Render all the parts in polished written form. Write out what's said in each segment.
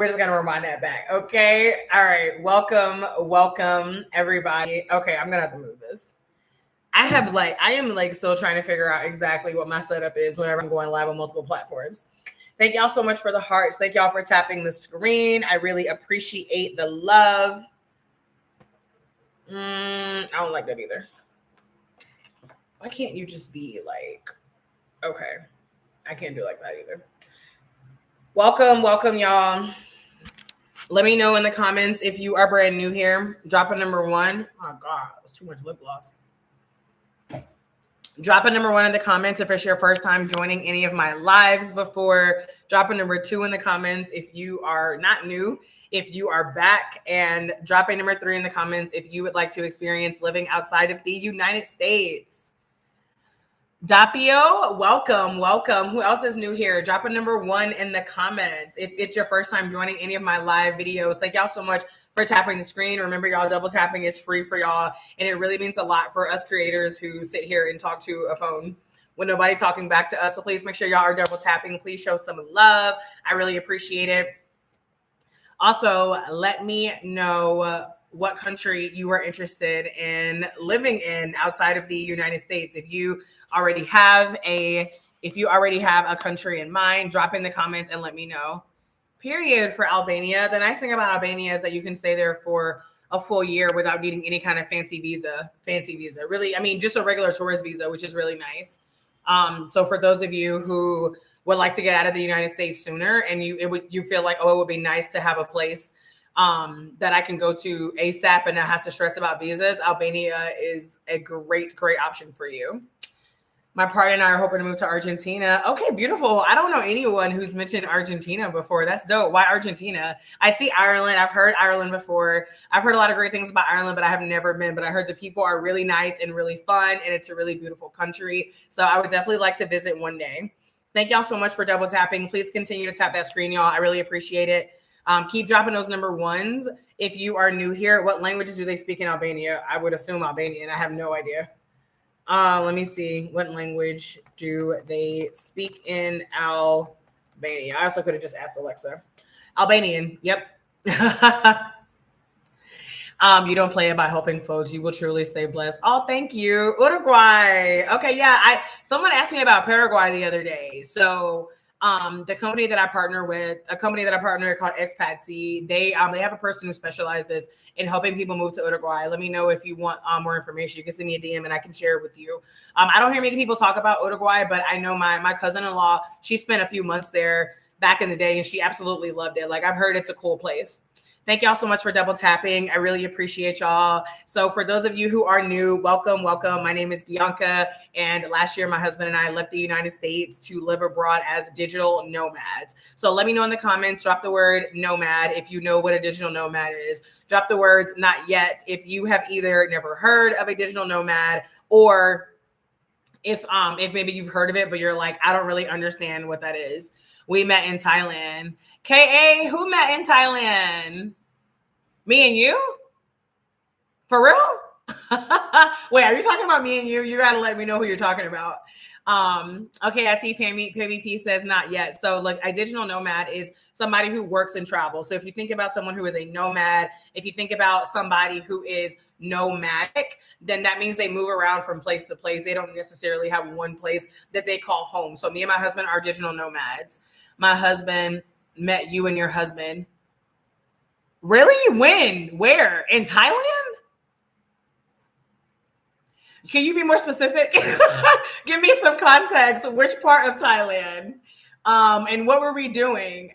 We're just gonna rewind that back. Okay. All right. Welcome, everybody. Okay, I'm gonna have to move this. I am still trying to figure out exactly what my setup is whenever I'm going live on multiple platforms. Thank y'all so much for the hearts. Thank y'all for tapping the screen. I really appreciate the love. I don't like that either. Why can't you just be like, okay? I can't do like that either. Welcome, y'all. Let me know in the comments if you are brand new here. Drop a number one. Oh God, it was too much lip gloss. Drop a number one in the comments if it's your first time joining any of my lives before. Drop a number two in the comments if you are not new, if you are back, and drop a number three in the comments if you would like to experience living outside of the United States. Dapio, welcome. Who else is new here? Drop a number one in the comments if it's your first time joining any of my live videos. Thank y'all so much for tapping the screen. Remember, y'all, double tapping is free for y'all, and it really means a lot for us creators who sit here and talk to a phone with nobody talking back to us. So please make sure y'all are double tapping. Please show some love. I really appreciate it. Also, let me know what country you are interested in living in outside of the United States. If you already have a country in mind, drop in the comments and let me know. Period. For Albania. The nice thing about Albania is that you can stay there for a full year without needing any kind of fancy visa. Really, I mean, just a regular tourist visa, which is really nice. So for those of you who would like to get out of the United States sooner and you feel like, oh, it would be nice to have a place that I can go to ASAP and not have to stress about visas, Albania is a great option for you. My partner and I are hoping to move to Argentina. Okay, beautiful. I don't know anyone who's mentioned Argentina before. That's dope. Why Argentina? I see Ireland. I've heard Ireland before. I've heard a lot of great things about Ireland, but I have never been. But I heard the people are really nice and really fun, and it's a really beautiful country. So I would definitely like to visit one day. Thank y'all so much for double tapping. Please continue to tap that screen, y'all. I really appreciate it. Keep dropping those number ones. If you are new here, what languages do they speak in Albania? I would assume Albanian. I have no idea. Let me see. What language do they speak in Albania? I also could have just asked Alexa. Albanian. Yep. You don't play it by hoping, folks. You will truly stay blessed. Oh, thank you. Uruguay. Okay, yeah. Someone asked me about Paraguay the other day. So the company that I partner with, called Expatsy, they have a person who specializes in helping people move to Uruguay. Let me know if you want more information. You can send me a DM and I can share it with you. I don't hear many people talk about Uruguay, but I know my cousin-in-law, she spent a few months there back in the day and she absolutely loved it. Like, I've heard it's a cool place. Thank y'all so much for double tapping. I really appreciate y'all. So for those of you who are new, welcome. My name is Bianca. And last year, my husband and I left the United States to live abroad as digital nomads. So let me know in the comments, drop the word nomad if you know what a digital nomad is. Drop the words not yet if you have either never heard of a digital nomad or if maybe you've heard of it, but you're like, I don't really understand what that is. We met in Thailand. KA, who met in Thailand? Me and you? For real? Wait, are you talking about me and you? You got to let me know who you're talking about. Okay, I see Pammy P says not yet. So look, a digital nomad is somebody who works and travels. So if you think about someone who is a nomad, if you think about somebody who is nomadic, then that means they move around from place to place. They don't necessarily have one place that they call home. So me and my husband are digital nomads. My husband met you and your husband. Really? When? Where? In Thailand? Can you be more specific? Give me some context. Which part of Thailand? And what were we doing?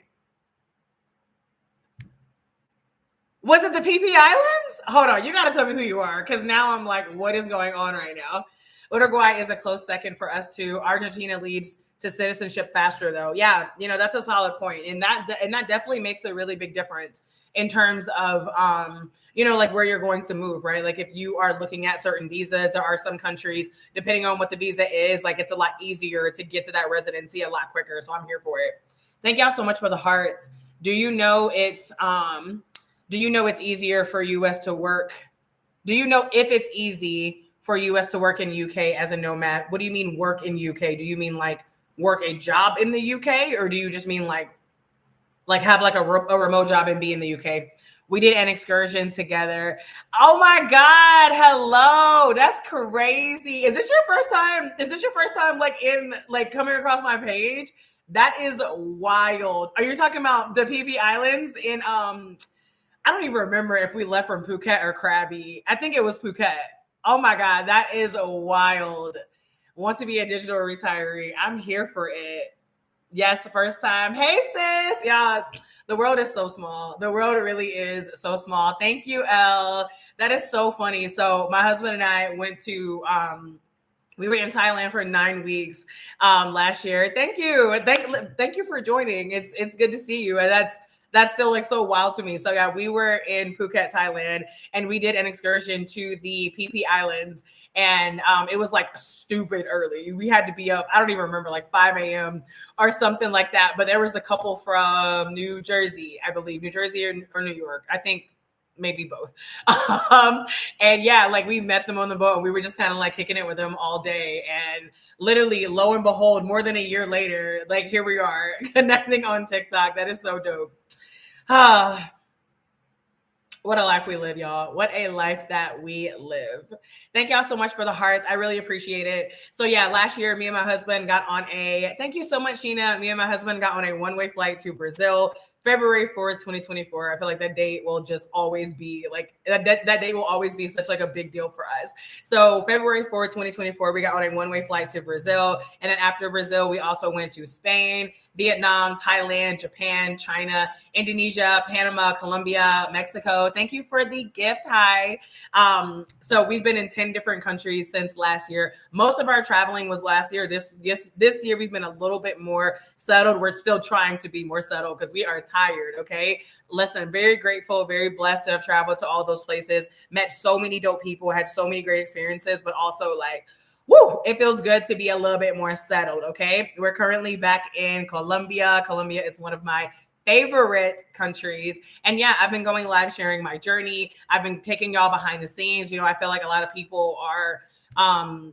Was it the PP Islands? Hold on. You got to tell me who you are, because now I'm like, what is going on right now? Uruguay is a close second for us too. Argentina leads to citizenship faster, though. Yeah, that's a solid point. And that definitely makes a really big difference in terms of, like where you're going to move, right? Like if you are looking at certain visas, there are some countries, depending on what the visa is, like it's a lot easier to get to that residency a lot quicker. So I'm here for it. Thank y'all so much for the hearts. Do you know it's easier for US to work? Do you know if it's easy for US to work in UK as a nomad? What do you mean work in UK? Do you mean like work a job in the UK, or do you just mean like like have like a remote job and be in the UK. We did an excursion together. Oh my God. Hello. That's crazy. Is this your first time? Is this your first time like in like coming across my page? That is wild. Are you talking about the PP Islands in I don't even remember if we left from Phuket or Krabi. I think it was Phuket. Oh my God, that is wild. Want to be a digital retiree. I'm here for it. Yes, the first time. Hey, sis. Yeah, the world is so small. The world really is so small. Thank you, Elle. That is so funny. So my husband and I went to we were in Thailand for 9 weeks last year. Thank you. Thank you for joining. It's good to see you. And that's still like so wild to me. So yeah, we were in Phuket, Thailand, and we did an excursion to the PP Islands. And it was like stupid early. We had to be up, I don't even remember, like 5 a.m. or something like that. But there was a couple from New Jersey, I believe, New Jersey or New York. I think maybe both. And yeah, like we met them on the boat and we were just kind of like kicking it with them all day. And literally, lo and behold, more than a year later, like here we are connecting on TikTok. That is so dope. Ah, what a life we live, y'all. What a life that we live. Thank y'all so much for the hearts. I really appreciate it. So yeah, last year, me and my husband got on thank you so much, Sheena. Me and my husband got on a one-way flight to Brazil, February 4th, 2024. I feel like that date will just always be like, that date will always be such like a big deal for us. So February 4th, 2024, we got on a one-way flight to Brazil. And then after Brazil, we also went to Spain, Vietnam, Thailand, Japan, China, Indonesia, Panama, Colombia, Mexico. Thank you for the gift. Hi. So we've been in 10 different countries since last year. Most of our traveling was last year. This year, we've been a little bit more settled. We're still trying to be more settled because we are tired. Okay. Listen, very grateful, very blessed to have traveled to all those places, met so many dope people, had so many great experiences, but also like, woo, it feels good to be a little bit more settled. Okay. We're currently back in Colombia. Colombia is one of my favorite countries. And yeah, I've been going live sharing my journey. I've been taking y'all behind the scenes. You know, I feel like a lot of people are, a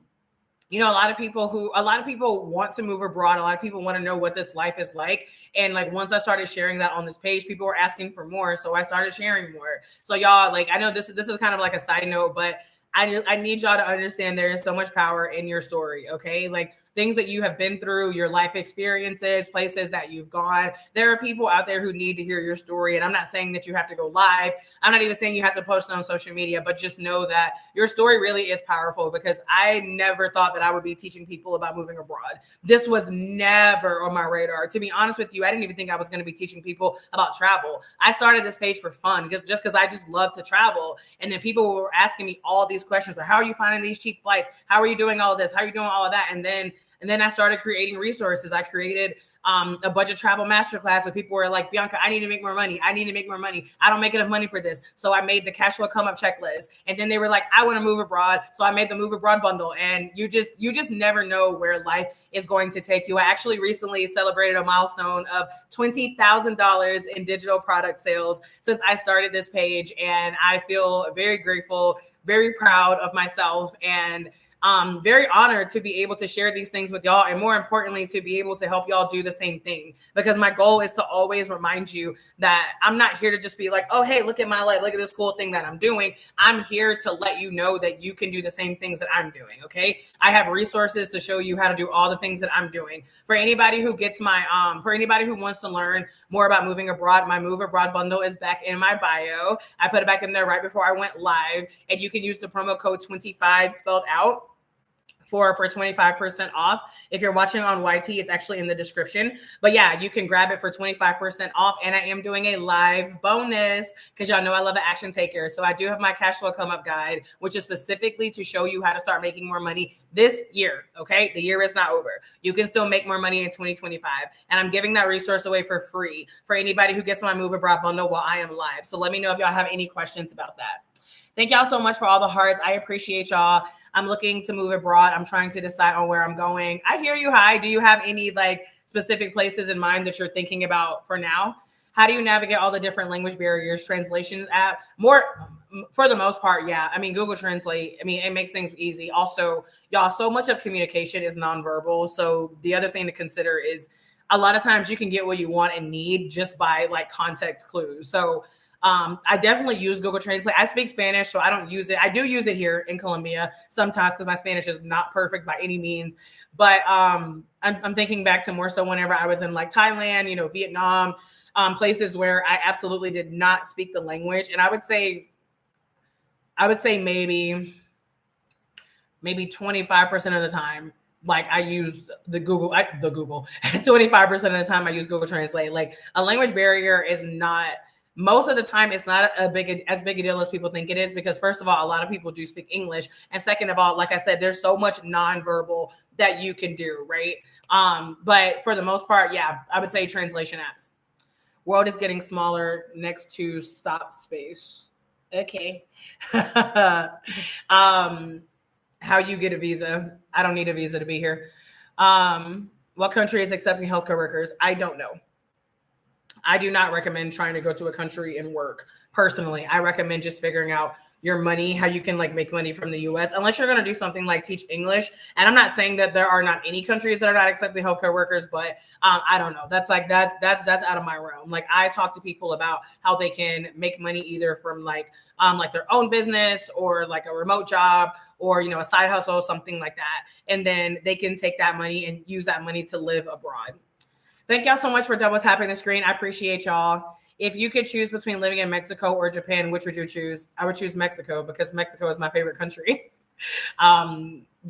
lot of people want to move abroad. A lot of people want to know what this life is like. And like, once I started sharing that on this page, people were asking for more. So I started sharing more. So y'all, like, I know this is kind of like a side note, but I need y'all to understand there is so much power in your story. Okay. Like, things that you have been through, your life experiences, places that you've gone. There are people out there who need to hear your story. And I'm not saying that you have to go live. I'm not even saying you have to post on social media, but just know that your story really is powerful, because I never thought that I would be teaching people about moving abroad. This was never on my radar. To be honest with you, I didn't even think I was going to be teaching people about travel. I started this page for fun, just because I just love to travel. And then people were asking me all these questions. Like, how are you finding these cheap flights? How are you doing all of this? How are you doing all of that? And then I started creating resources. I created a budget travel masterclass, and people were like, Bianca, I need to make more money. I need to make more money. I don't make enough money for this. So I made the cash flow come up checklist. And then they were like, I want to move abroad. So I made the move abroad bundle. And you just never know where life is going to take you. I actually recently celebrated a milestone of $20,000 in digital product sales since I started this page. And I feel very grateful, very proud of myself, and very honored to be able to share these things with y'all, and more importantly, to be able to help y'all do the same thing. Because my goal is to always remind you that I'm not here to just be like, oh, hey, look at my life, look at this cool thing that I'm doing. I'm here to let you know that you can do the same things that I'm doing. Okay. I have resources to show you how to do all the things that I'm doing. For anybody who gets for anybody who wants to learn more about moving abroad, my Move Abroad bundle is back in my bio. I put it back in there right before I went live, and you can use the promo code 25 spelled out for 25% off. If you're watching on YT, it's actually in the description. But yeah, you can grab it for 25% off. And I am doing a live bonus, because y'all know I love an action taker. So I do have my cash flow come up guide, which is specifically to show you how to start making more money this year. Okay. The year is not over. You can still make more money in 2025. And I'm giving that resource away for free for anybody who gets my Move Abroad bundle while I am live. So let me know if y'all have any questions about that. Thank y'all so much for all the hearts. I appreciate y'all. I'm looking to move abroad. I'm trying to decide on where I'm going. I hear you. Hi. Do you have any like specific places in mind that you're thinking about for now? How do you navigate all the different language barriers, translations app? More, for the most part, yeah. I mean, Google Translate, I mean, it makes things easy. Also, y'all, so much of communication is nonverbal. So the other thing to consider is a lot of times you can get what you want and need just by like context clues. So I definitely use Google Translate. I speak Spanish, so I don't use it. I do use it here in Colombia sometimes because my Spanish is not perfect by any means. But I'm thinking back to more so whenever I was in like Thailand, you know, Vietnam, places where I absolutely did not speak the language. And I would say maybe 25% of the time, like I use the Google 25% of the time I use Google Translate. Like a language barrier is not, most of the time it's not as big a deal as people think it is, because first of all, a lot of people do speak English, and second of all, like I said, there's so much nonverbal that you can do, right? But for the most part, yeah, I would say translation apps. World is getting smaller next to stop space. Okay. How you get a visa? I don't need a visa to be here. What country is accepting healthcare workers? I don't know. I do not recommend trying to go to a country and work personally. I recommend just figuring out your money, how you can like make money from the US, unless you're going to do something like teach English. And I'm not saying that there are not any countries that are not accepting healthcare workers, but I don't know. That's like that's out of my realm. Like I talk to people about how they can make money either from like their own business or like a remote job or, you know, a side hustle, something like that. And then they can take that money and use that money to live abroad. Thank y'all so much for double tapping the screen. I appreciate y'all. If you could choose between living in Mexico or Japan, which would you choose? I would choose Mexico because Mexico is my favorite country. Yeah,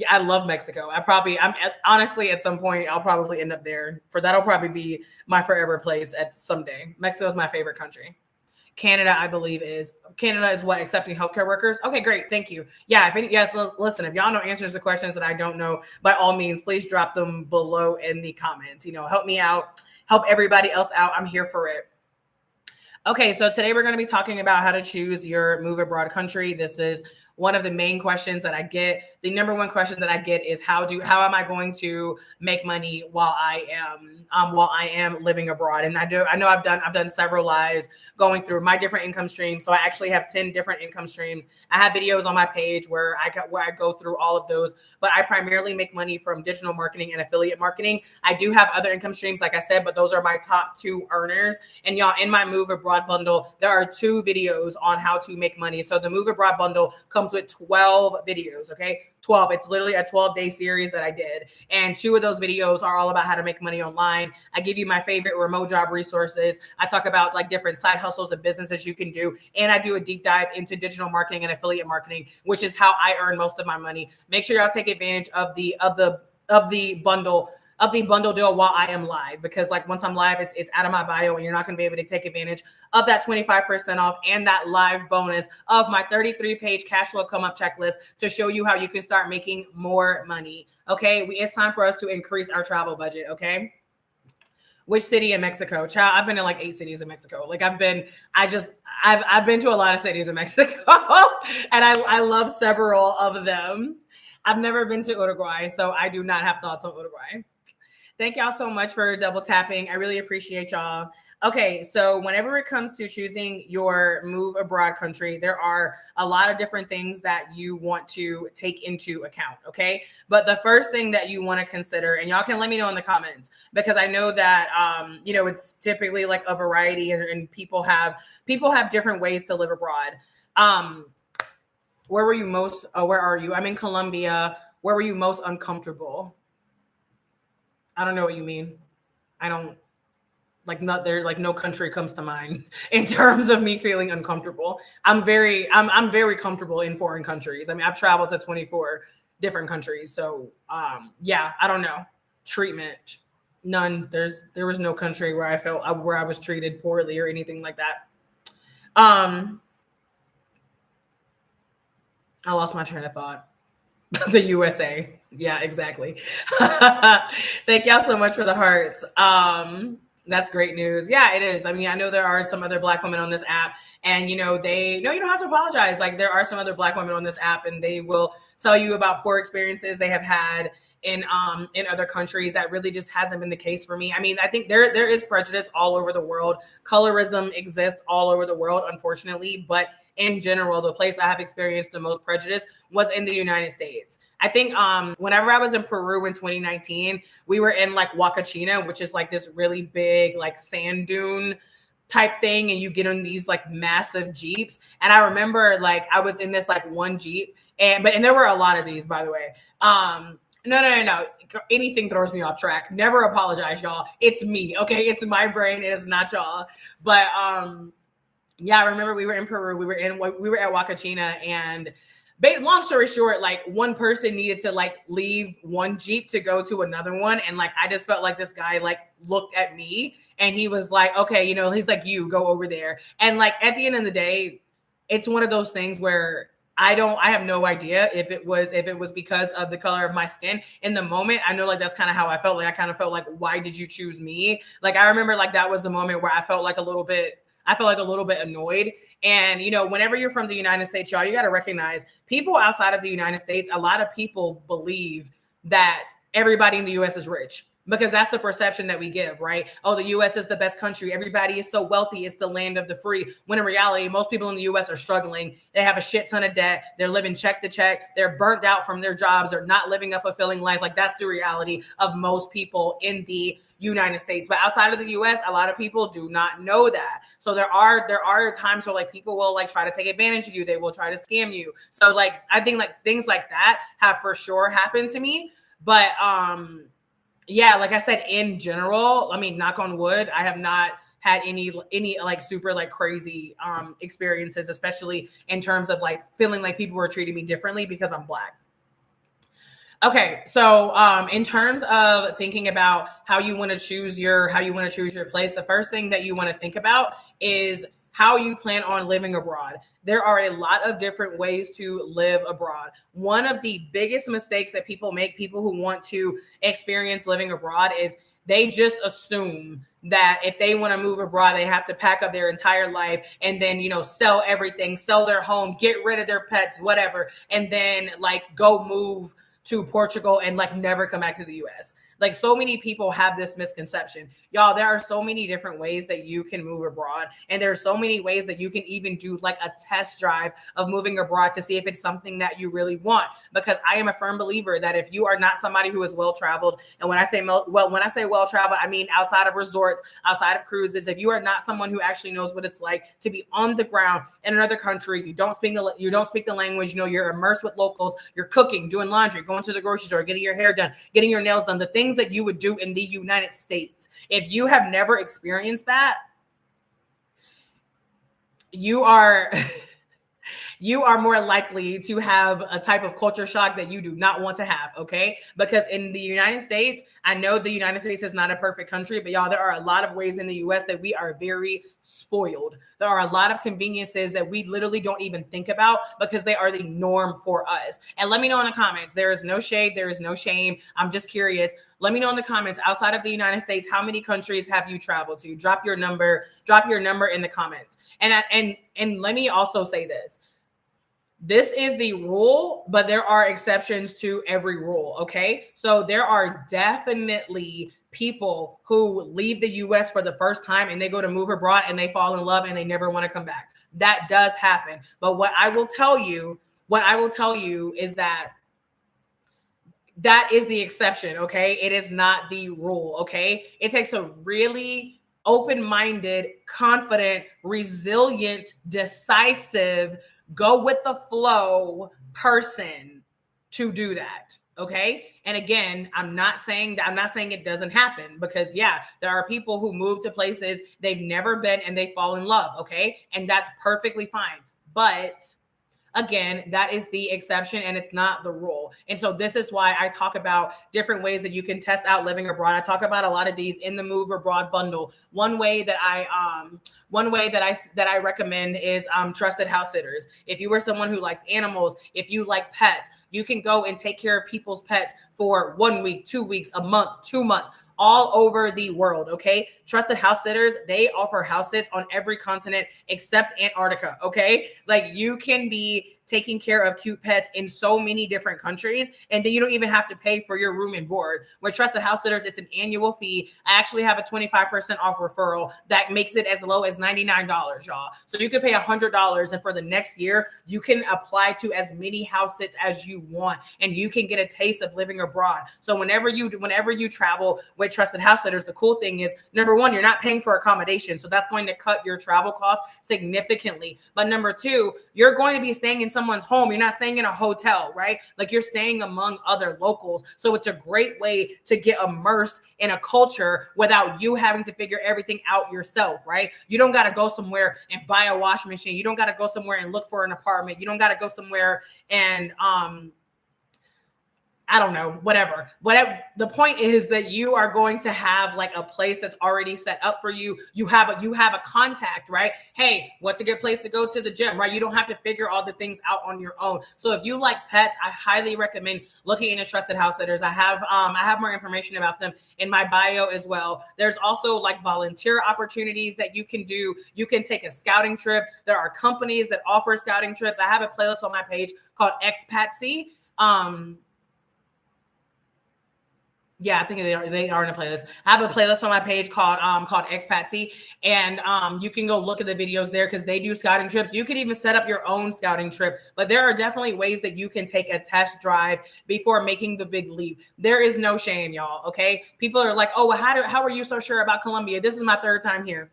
I love Mexico. I'm honestly, at some point, I'll probably end up there. That'll probably be my forever place at someday. Mexico is my favorite country. Canada, I believe Canada is what, accepting healthcare workers? Okay, great. Thank you. Yeah. Listen, if y'all know answers to questions that I don't know, by all means, please drop them below in the comments. You know, help me out, help everybody else out. I'm here for it. Okay, so today we're going to be talking about how to choose your move abroad country. This is one of the main questions that I get. The number one question that I get is how am I going to make money while I am living abroad? And I know I've done several lives going through my different income streams. So I actually have 10 different income streams. I have videos on my page where I go through all of those, but I primarily make money from digital marketing and affiliate marketing. I do have other income streams, like I said, but those are my top 2 earners. And y'all, in my Move Abroad bundle, there are 2 videos on how to make money. So the Move Abroad bundle comes with 12 videos. Okay. 12. It's literally a 12-day series that I did. And 2 of those videos are all about how to make money online. I give you my favorite remote job resources. I talk about like different side hustles and businesses you can do. And I do a deep dive into digital marketing and affiliate marketing, which is how I earn most of my money. Make sure y'all take advantage of the bundle deal while I am live, because like once I'm live, it's out of my bio and you're not going to be able to take advantage of that 25% off and that live bonus of my 33-page cash flow come up checklist to show you how you can start making more money. Okay. It's time for us to increase our travel budget. Okay. Which city in Mexico? Child, I've been to like 8 cities in Mexico. Like I've been to a lot of cities in Mexico and I love several of them. I've never been to Uruguay, so I do not have thoughts on Uruguay. Thank y'all so much for double tapping. I really appreciate y'all. Okay, so whenever it comes to choosing your move abroad country, there are a lot of different things that you want to take into account, okay? But the first thing that you want to consider, and y'all can let me know in the comments, because I know that, it's typically like a variety and people have different ways to live abroad. Where are you? I'm in Colombia. Where were you most uncomfortable? I don't know what you mean. I don't no country comes to mind in terms of me feeling uncomfortable. I'm very comfortable in foreign countries. I mean, I've traveled to 24 different countries. So yeah, I don't know. Treatment, none. There was no country where I was treated poorly or anything like that. I lost my train of thought. The USA. Yeah, exactly. Thank y'all so much for the hearts. That's great news. Yeah, it is. I mean, I know there are some other Black women on this app, and you don't have to apologize. Like there are some other Black women on this app, and they will tell you about poor experiences they have had in other countries. That really just hasn't been the case for me. I mean, I think there is prejudice all over the world. Colorism exists all over the world, unfortunately, but in general, the place I have experienced the most prejudice was in the United States. I think whenever I was in Peru in 2019, we were in like Huacachina, which is like this really big like sand dune type thing, and you get in these like massive Jeeps. And I remember like I was in this like one Jeep, and there were a lot of these, by the way. No. Anything throws me off track. Never apologize, y'all. It's me, okay? It's my brain. It is not y'all. But yeah, I remember we were in Peru. We were at Huacachina, and long story short, like one person needed to like leave one Jeep to go to another one. And like, I just felt like this guy like looked at me and he was like, okay, you know, he's like, you go over there. And like, at the end of the day, it's one of those things where I have no idea if it was because of the color of my skin. In the moment, I know like that's kind of how I felt. Like I kind of felt like, why did you choose me? Like I remember like that was the moment where I felt like a little bit annoyed. And, you know, whenever you're from the United States, y'all, you got to recognize people outside of the United States. A lot of people believe that everybody in the US is rich, because that's the perception that we give, right? Oh, the US is the best country. Everybody is so wealthy. It's the land of the free. When in reality, most people in the US are struggling. They have a shit ton of debt. They're living check to check. They're burnt out from their jobs. They're not living a fulfilling life. Like that's the reality of most people in the United States. But outside of the US, a lot of people do not know that. So there are times where like people will like try to take advantage of you. They will try to scam you. So like I think like things like that have for sure happened to me. But yeah, like I said, in general, I mean, knock on wood, I have not had any like super like crazy experiences, especially in terms of like feeling like people were treating me differently because I'm Black. Okay, so in terms of thinking about how you want to choose your place, the first thing that you want to think about is how you plan on living abroad. There are a lot of different ways to live abroad. One of the biggest mistakes that people make, people who want to experience living abroad, is they just assume that if they want to move abroad, they have to pack up their entire life and then, you know, sell everything, sell their home, get rid of their pets, whatever, and then like go move to Portugal and like never come back to the US. Like so many people have this misconception. Y'all, there are so many different ways that you can move abroad. And there are so many ways that you can even do like a test drive of moving abroad to see if it's something that you really want. Because I am a firm believer that if you are not somebody who is well-traveled, and when I say well-traveled, I mean outside of resorts, outside of cruises, if you are not someone who actually knows what it's like to be on the ground in another country, you don't speak the language, you know, you're immersed with locals, you're cooking, doing laundry, going to the grocery store, getting your hair done, getting your nails done, the things that you would do in the United States. If you have never experienced that, you are more likely to have a type of culture shock that you do not want to have, okay? Because in the United States, I know the United States is not a perfect country, but y'all, there are a lot of ways in the US that we are very spoiled. There are a lot of conveniences that we literally don't even think about because they are the norm for us. And let me know in the comments. There is no shade. There is no shame. I'm just curious. Let me know in the comments, outside of the United States, how many countries have you traveled to? Drop your number in the comments. And let me also say this. This is the rule, but there are exceptions to every rule, okay? So there are definitely people who leave the US for the first time and they go to move abroad and they fall in love and they never want to come back. That does happen. But what I will tell you is that is the exception, okay? It is not the rule, okay? It takes a really open-minded, confident, resilient, decisive, go with the flow person to do that. Okay. And again, I'm not saying it doesn't happen, because yeah, there are people who move to places they've never been and they fall in love. Okay. And that's perfectly fine. But again, that is the exception and it's not the rule. And so this is why I talk about different ways that you can test out living abroad. I talk about a lot of these in the Move Abroad bundle. One way that I recommend is trusted house sitters. If you are someone who likes animals, if you like pets, you can go and take care of people's pets for 1 week, 2 weeks, a month, 2 months, all over the world. Okay. Trusted House Sitters, they offer house sits on every continent except Antarctica. Okay. Like you can be taking care of cute pets in so many different countries, and then you don't even have to pay for your room and board. With Trusted House Sitters, it's an annual fee. I actually have a 25% off referral that makes it as low as $99, y'all. So you could pay $100, and for the next year, you can apply to as many house sits as you want, and you can get a taste of living abroad. So whenever you travel with Trusted House Sitters, the cool thing is, number one, you're not paying for accommodation, so that's going to cut your travel costs significantly. But number two, you're going to be staying in someone's home. You're not staying in a hotel, right? Like you're staying among other locals. So it's a great way to get immersed in a culture without you having to figure everything out yourself, right? You don't got to go somewhere and buy a washing machine. You don't got to go somewhere and look for an apartment. You don't got to go somewhere and I don't know, whatever. The point is that you are going to have like a place that's already set up for you. You have a contact, right? Hey, what's a good place to go to the gym, right? You don't have to figure all the things out on your own. So if you like pets, I highly recommend looking into Trusted House Sitters. I have more information about them in my bio as well. There's also like volunteer opportunities that you can do. You can take a scouting trip. There are companies that offer scouting trips. I have a playlist on my page called Expatsy. Yeah, I think they are in a playlist. I have a playlist on my page called Expatsy, and you can go look at the videos there because they do scouting trips. You can even set up your own scouting trip, but there are definitely ways that you can take a test drive before making the big leap. There is no shame, y'all. Okay, people are like, oh, well, how are you so sure about Colombia? This is my third time here.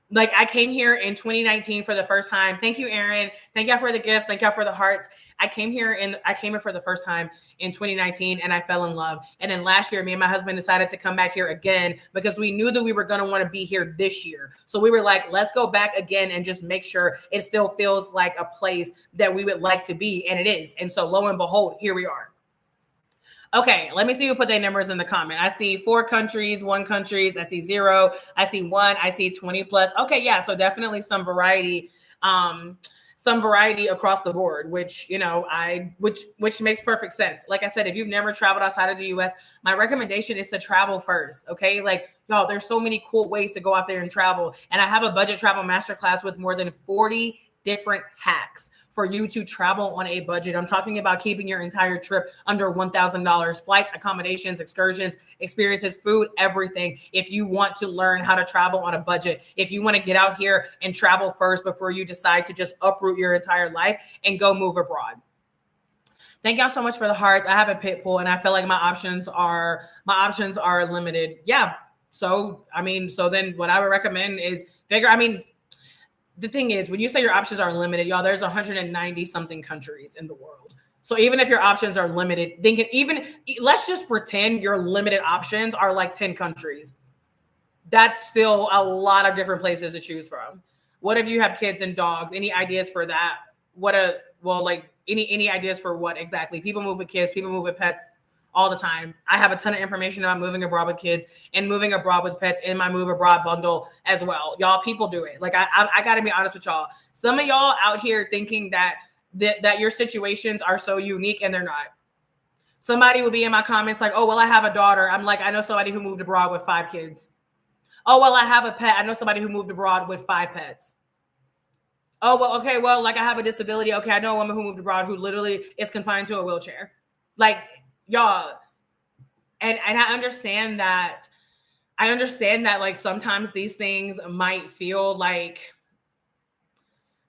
Like I came here in 2019 for the first time. Thank you, Aaron. Thank y'all for the gifts. Thank y'all for the hearts. I came here for the first time in 2019 and I fell in love. And then last year, me and my husband decided to come back here again because we knew that we were going to want to be here this year. So we were like, let's go back again and just make sure it still feels like a place that we would like to be. And it is. And so lo and behold, here we are. Okay, let me see who put their numbers in the comment. I see 4 countries, 1 countries. I see 0. I see 1. I see 20 plus. Okay, yeah, so definitely some variety across the board, which, you know, which makes perfect sense. Like I said, if you've never traveled outside of the US, my recommendation is to travel first. Okay, like y'all, there's so many cool ways to go out there and travel. And I have a budget travel masterclass with more than 40 different hacks for you to travel on a budget. I'm talking about keeping your entire trip under $1,000, flights, accommodations, excursions, experiences, food, everything. If you want to learn how to travel on a budget, if you want to get out here and travel first before you decide to just uproot your entire life and go move abroad. Thank y'all so much for the hearts. I have a pit bull and I feel like my options are limited. Yeah. So then what I would recommend is the thing is, when you say your options are limited, y'all, there's 190 something countries in the world. So even if your options are limited, let's just pretend your limited options are like 10 countries. That's still a lot of different places to choose from. What if you have kids and dogs? Any ideas for that? Any ideas for what exactly? People move with kids, people move with pets all the time. I have a ton of information about moving abroad with kids and moving abroad with pets in my Move Abroad bundle as well. Y'all, people do it. Like I got to be honest with y'all. Some of y'all out here thinking that your situations are so unique and they're not. Somebody will be in my comments like, oh, well, I have a daughter. I'm like, I know somebody who moved abroad with 5 kids. Oh, well, I have a pet. I know somebody who moved abroad with 5 pets. Oh, well, okay. Well, like I have a disability. Okay. I know a woman who moved abroad who literally is confined to a wheelchair. Like, y'all, and I understand that like sometimes these things might feel like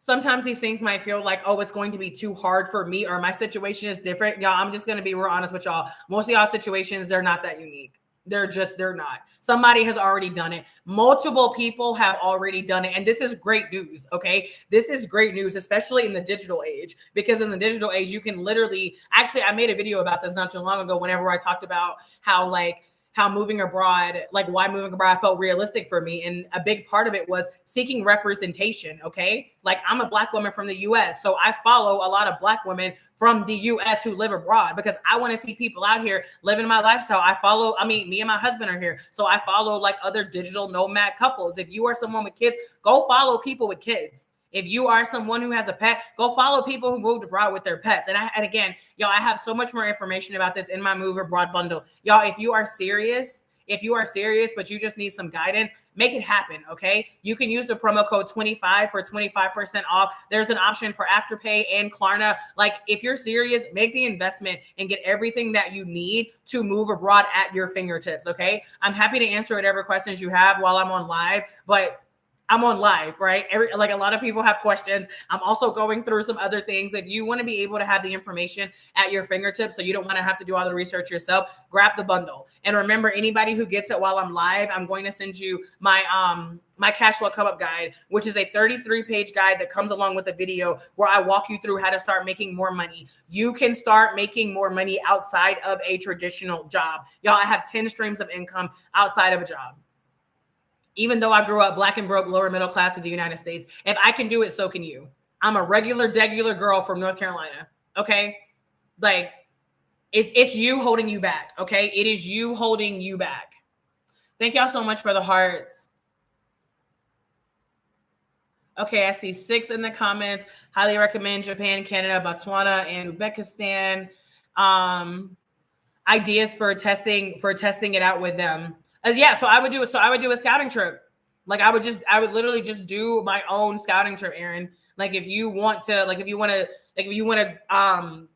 oh, it's going to be too hard for me or my situation is different. Y'all, I'm just going to be real honest with y'all. Most of y'all situations, they're not that unique. They're not. Somebody has already done it. Multiple people have already done it. And this is great news. Okay. This is great news, especially in the digital age, because in the digital age, you can literally, actually, I made a video about this not too long ago, whenever I talked about how moving abroad, like why moving abroad felt realistic for me. And a big part of it was seeking representation. Okay. Like I'm a Black woman from the US. So I follow a lot of Black women from the US who live abroad because I want to see people out here living my lifestyle. Me and my husband are here. So I follow like other digital nomad couples. If you are someone with kids, go follow people with kids. If you are someone who has a pet, go follow people who moved abroad with their pets. And again, y'all, I have so much more information about this in my Move Abroad bundle. Y'all, if you are serious, but you just need some guidance, make it happen, okay? You can use the promo code 25 for 25% off. There's an option for Afterpay and Klarna. Like, if you're serious, make the investment and get everything that you need to move abroad at your fingertips, okay? I'm happy to answer whatever questions you have while I'm on live, but I'm on live, right? Like a lot of people have questions. I'm also going through some other things. If you want to be able to have the information at your fingertips, so you don't want to have to do all the research yourself, grab the bundle. And remember, anybody who gets it while I'm live, I'm going to send you my my cash flow come up guide, which is a 33-page guide that comes along with a video where I walk you through how to start making more money. You can start making more money outside of a traditional job. Y'all, I have 10 streams of income outside of a job. Even though I grew up Black and broke, lower middle class in the United States, if I can do it, so can you. I'm a regular girl from North Carolina, okay? Like, it's you holding you back, okay? It is you holding you back. Thank y'all so much for the hearts. Okay, I see 6 in the comments. Highly recommend Japan, Canada, Botswana, and Uzbekistan. Ideas for testing it out with them. Yeah, so I would do a scouting trip. Like, I would literally just do my own scouting trip, Aaron. Like, if you want to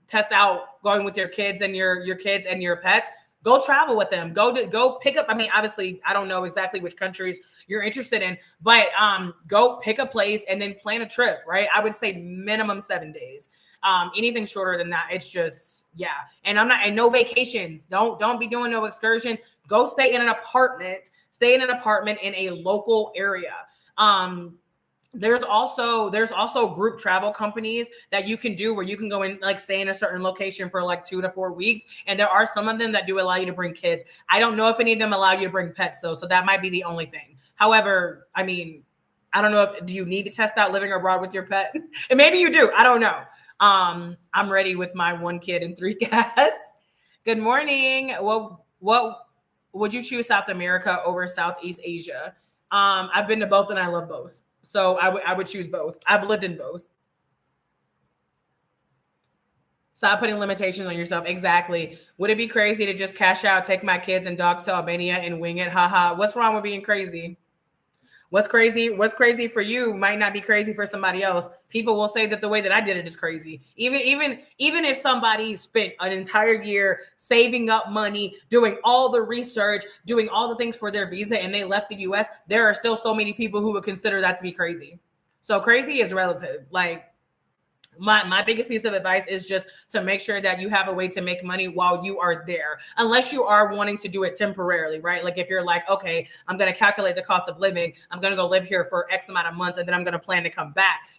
test out going with your kids and your kids and your pets, go travel with them. Go pick up. I mean, obviously, I don't know exactly which countries you're interested in, but go pick a place and then plan a trip, right? I would say minimum 7 days. Anything shorter than that, it's just, yeah. And no vacations. Don't be doing no excursions. Go stay in an apartment. Stay in an apartment in a local area. There's also group travel companies that you can do where you can go and like stay in a certain location for like 2 to 4 weeks. And there are some of them that do allow you to bring kids. I don't know if any of them allow you to bring pets though. So that might be the only thing. However, I mean, I don't know do you need to test out living abroad with your pet? And maybe you do. I don't know. I'm ready with my 1 kid and 3 cats. Good morning. Well, what would you choose, South America over Southeast Asia? I've been to both and I love both. So I would choose both. I've lived in both. Stop putting limitations on yourself. Exactly. Would it be crazy to just cash out, take my kids and dogs to Albania and wing it? Haha. What's wrong with being crazy? What's crazy for you might not be crazy for somebody else. People will say that the way that I did it is crazy. Even if somebody spent an entire year saving up money, doing all the research, doing all the things for their visa, and they left the US, there are still so many people who would consider that to be crazy. So crazy is relative. Like, my biggest piece of advice is just to make sure that you have a way to make money while you are there, unless you are wanting to do it temporarily, right? Like, if you're like, okay, I'm going to calculate the cost of living, I'm going to go live here for X amount of months, and then I'm going to plan to come back,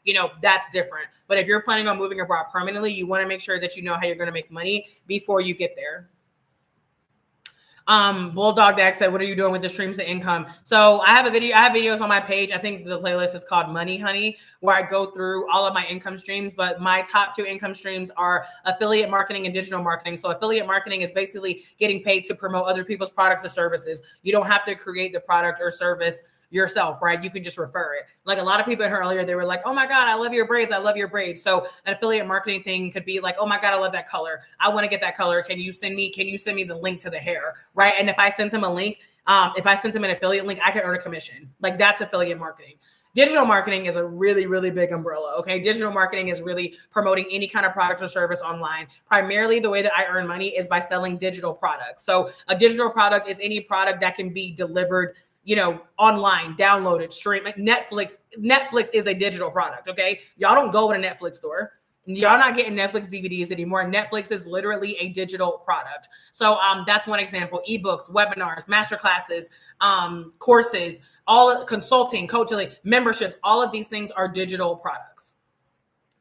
that's different. But if you're planning on moving abroad permanently, you want to make sure that you know how you're going to make money before you get there. Bulldog Dag said, what are you doing with the streams of income? So I have videos on my page. I think the playlist is called Money Honey, where I go through all of my income streams, but my top 2 income streams are affiliate marketing and digital marketing. So affiliate marketing is basically getting paid to promote other people's products or services. You don't have to create the product or service yourself, right? You can just refer it. Like, a lot of people in here earlier, they were like, oh my God, I love your braids. I love your braids. So an affiliate marketing thing could be like, oh my God, I love that color. I want to get that color. Can you send me the link to the hair? Right. And if I sent them a link, if I sent them an affiliate link, I could earn a commission. Like, that's affiliate marketing. Digital marketing is a really, really big umbrella. Okay. Digital marketing is really promoting any kind of product or service online. Primarily, the way that I earn money is by selling digital products. So a digital product is any product that can be delivered online, downloaded, stream. Like Netflix is a digital product. Okay. Y'all don't go to a Netflix store. Y'all not getting Netflix DVDs anymore. Netflix is literally a digital product. So that's one example. Ebooks, webinars, masterclasses, courses, all consulting, coaching, memberships, all of these things are digital products.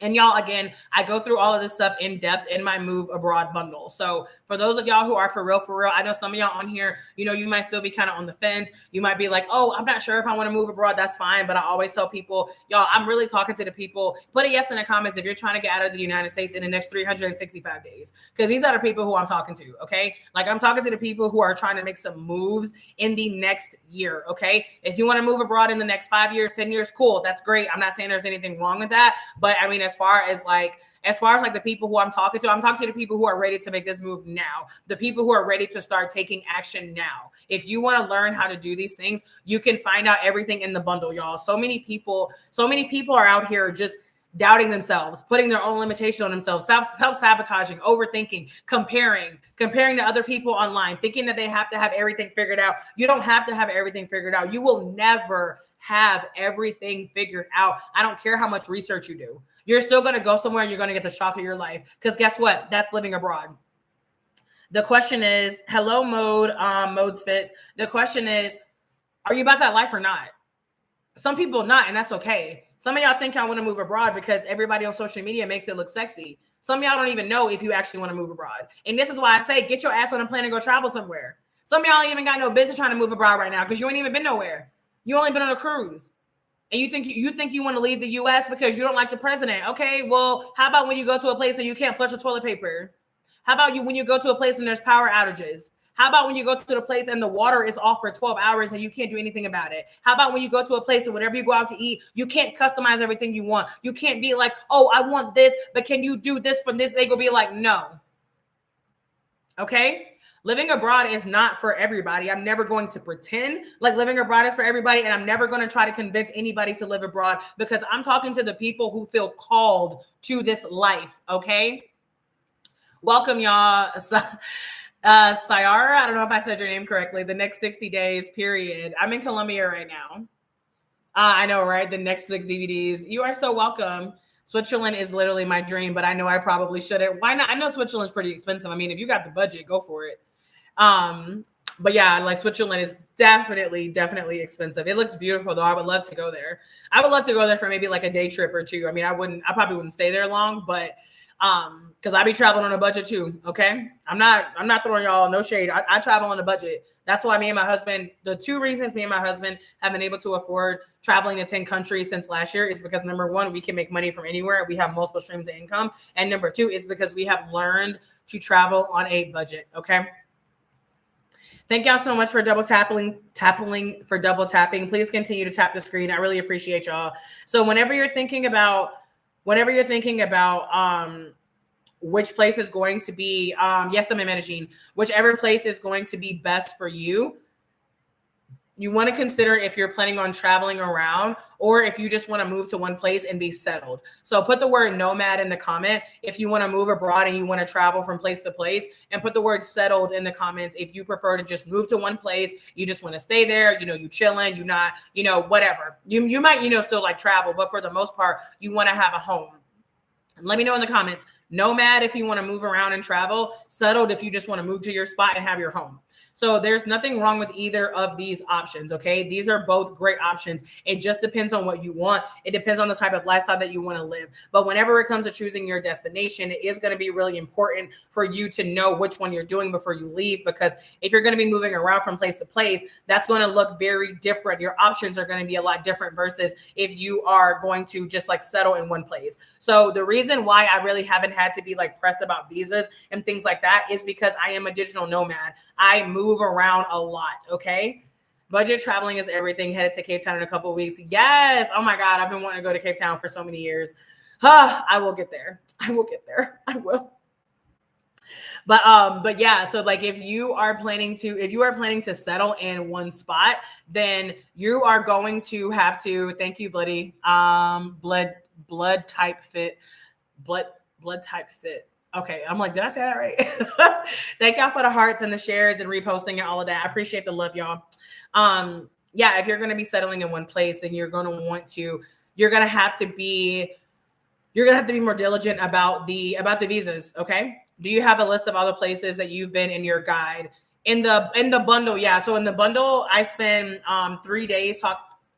And y'all, again, I go through all of this stuff in depth in my Move Abroad bundle. So for those of y'all who are for real, I know some of y'all on here, you might still be kind of on the fence. You might be like, oh, I'm not sure if I want to move abroad. That's fine. But I always tell people, y'all, I'm really talking to the people. Put a yes in the comments if you're trying to get out of the United States in the next 365 days. Because these are the people who I'm talking to, okay? Like, I'm talking to the people who are trying to make some moves in the next year, okay? If you want to move abroad in the next 5 years, 10 years, cool. That's great. I'm not saying there's anything wrong with that. But I mean, as far as the people who I'm talking to the people who are ready to make this move now, the people who are ready to start taking action now. If you want to learn how to do these things, you can find out everything in the bundle, y'all. So many people are out here just doubting themselves, putting their own limitation on themselves, self-sabotaging, overthinking, comparing to other people online, thinking that they have to have everything figured out. You don't have to have everything figured out. You will never have everything figured out. I don't care how much research you do. You're still going to go somewhere and you're going to get the shock of your life. Because guess what? That's living abroad. The question is, hello, Modes Fit. The question is, are you about that life or not? Some people not, and that's okay. Some of y'all think y'all want to move abroad because everybody on social media makes it look sexy. Some of y'all don't even know if you actually want to move abroad. And this is why I say, get your ass on a plane and go travel somewhere. Some of y'all ain't even got no business trying to move abroad right now because you ain't even been nowhere. You only been on a cruise. And you think you want to leave the U.S. because you don't like the president. Okay, well, how about when you go to a place and you can't flush the toilet paper? How about when you go to a place and there's power outages? How about when you go to the place and the water is off for 12 hours and you can't do anything about it? How about when you go to a place and whenever you go out to eat, you can't customize everything you want? You can't be like, oh, I want this, but can you do this from this? They go be like, no. Okay? Living abroad is not for everybody. I'm never going to pretend like living abroad is for everybody, and I'm never going to try to convince anybody to live abroad because I'm talking to the people who feel called to this life, okay? Welcome, y'all. Sayara, I don't know if I said your name correctly. The next 60 days, period. I'm in Colombia right now. I know, right? The Netflix DVDs. You are so welcome. Switzerland is literally my dream, but I know I probably shouldn't. Why not? I know Switzerland's pretty expensive. I mean, if you got the budget, go for it. But yeah, like Switzerland is definitely expensive. It looks beautiful though. I would love to go there. I would love to go there for maybe like a day trip or two. I mean, I probably wouldn't stay there long, but because I be traveling on a budget too. Okay. I'm not throwing y'all no shade. I travel on a budget. That's why me and my husband, the two reasons me and my husband have been able to afford traveling to 10 countries since last year is because number one, we can make money from anywhere. We have multiple streams of income. And number two is because we have learned to travel on a budget. Okay. Thank y'all so much for double tapping. Please continue to tap the screen. I really appreciate y'all. So whenever you're thinking about which place is going to be, yes, I'm in Medellin, whichever place is going to be best for you, you want to consider if you're planning on traveling around or if you just want to move to one place and be settled. So put the word nomad in the comment if you want to move abroad and you want to travel from place to place, and put the word settled in the comments if you prefer to just move to one place, you just want to stay there, you chilling, you not, whatever. You might, still like travel, but for the most part, you want to have a home. Let me know in the comments. Nomad if you want to move around and travel, settled if you just want to move to your spot and have your home. So there's nothing wrong with either of these options, okay? These are both great options. It just depends on what you want. It depends on the type of lifestyle that you want to live. But whenever it comes to choosing your destination, it is going to be really important for you to know which one you're doing before you leave, because if you're going to be moving around from place to place, that's going to look very different. Your options are going to be a lot different versus if you are going to just like settle in one place. So the reason why I really haven't had to be like pressed about visas and things like that is because I am a digital nomad. I move around a lot. Okay. Budget traveling is everything. Headed to Cape Town in a couple of weeks. Yes. Oh my God. I've been wanting to go to Cape Town for so many years. I will get there. I will. But yeah, so like if you are planning to settle in one spot, then you are going to have to, thank you, Bloody, blood type fit. Okay, I'm like, did I say that right? Thank y'all for the hearts and the shares and reposting and all of that. I appreciate the love, y'all. Yeah, if you're going to be settling in one place, then you're going to have to be more diligent about the visas. Okay. Do you have a list of all the places that you've been in your guide? In the bundle, yeah. So in the bundle, I spend 3 days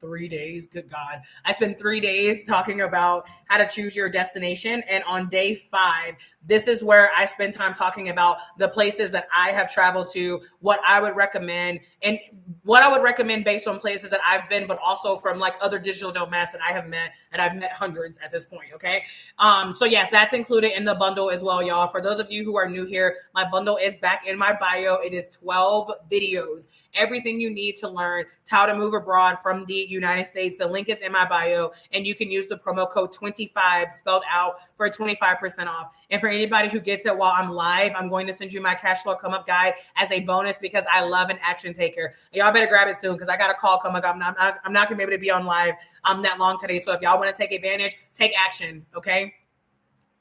3 days. Good God. I spent 3 days talking about how to choose your destination. And on day 5, this is where I spend time talking about the places that I have traveled to, what I would recommend, and what I would recommend based on places that I've been, but also from like other digital nomads that I have met, and I've met hundreds at this point. Okay. So yes, that's included in the bundle as well, y'all. For those of you who are new here, my bundle is back in my bio. It is 12 videos, everything you need to learn how to move abroad from the United States. The link is in my bio, and you can use the promo code 25 spelled out for 25% off. And for anybody who gets it while I'm live, I'm going to send you my cash flow come up guide as a bonus because I love an action taker. Y'all better grab it soon because I got a call coming up. I'm not gonna be able to be on live that long today. So if y'all want to take advantage, take action. Okay.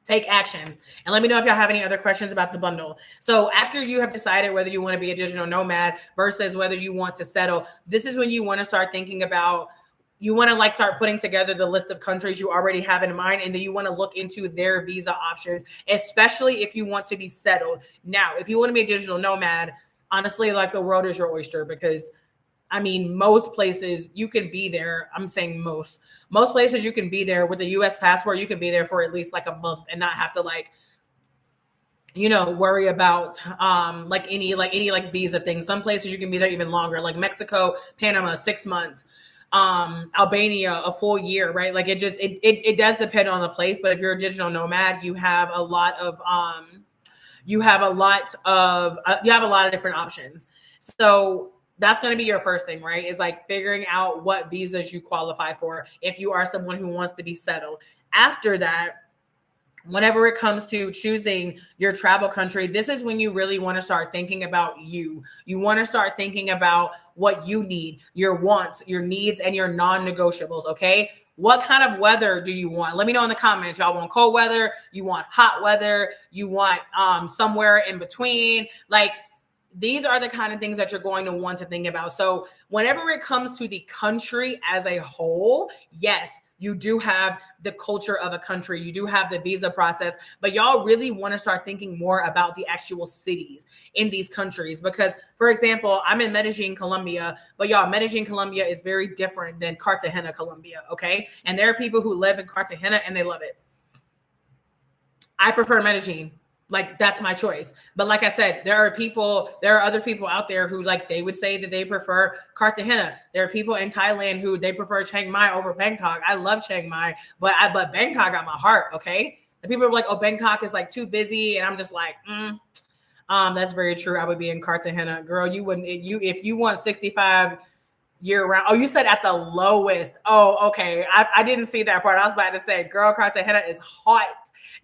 Take action. And let me know if y'all have any other questions about the bundle. So after you have decided whether you want to be a digital nomad versus whether you want to settle, this is when you want to start thinking about, you want to like start putting together the list of countries you already have in mind, and then you want to look into their visa options, especially if you want to be settled. Now, if you want to be a digital nomad, honestly, like the world is your oyster because I mean, most places you can be there. I'm saying most places you can be there with a US passport. You can be there for at least like a month and not have to like, worry about like any visa thing. Some places you can be there even longer, like Mexico, Panama, 6 months, Albania, a full year, right? Like it does depend on the place. But if you're a digital nomad, you have a lot of different options. So that's going to be your first thing, right? Is like figuring out what visas you qualify for if you are someone who wants to be settled. After that, whenever it comes to choosing your travel country, this is when you really want to start thinking about you. You want to start thinking about what you need, your wants, your needs, and your non-negotiables, okay? What kind of weather do you want? Let me know in the comments. Y'all want cold weather? You want hot weather? You want somewhere in between? Like, these are the kind of things that you're going to want to think about. So whenever it comes to the country as a whole, yes, you do have the culture of a country. You do have the visa process, but y'all really want to start thinking more about the actual cities in these countries. Because, for example, I'm in Medellin, Colombia, but y'all, Medellin, Colombia is very different than Cartagena, Colombia, okay? And there are people who live in Cartagena and they love it. I prefer Medellin. Like, that's my choice. But like I said, there are other people out there who like, they would say that they prefer Cartagena. There are people in Thailand who they prefer Chiang Mai over Bangkok. I love Chiang Mai, but Bangkok got my heart. Okay. The people are like, oh, Bangkok is like too busy. And I'm just like, that's very true. I would be in Cartagena. Girl, you wouldn't, if you want 65 year round. Oh, you said at the lowest. Oh, okay. I didn't see that part. I was about to say, girl, Cartagena is hot.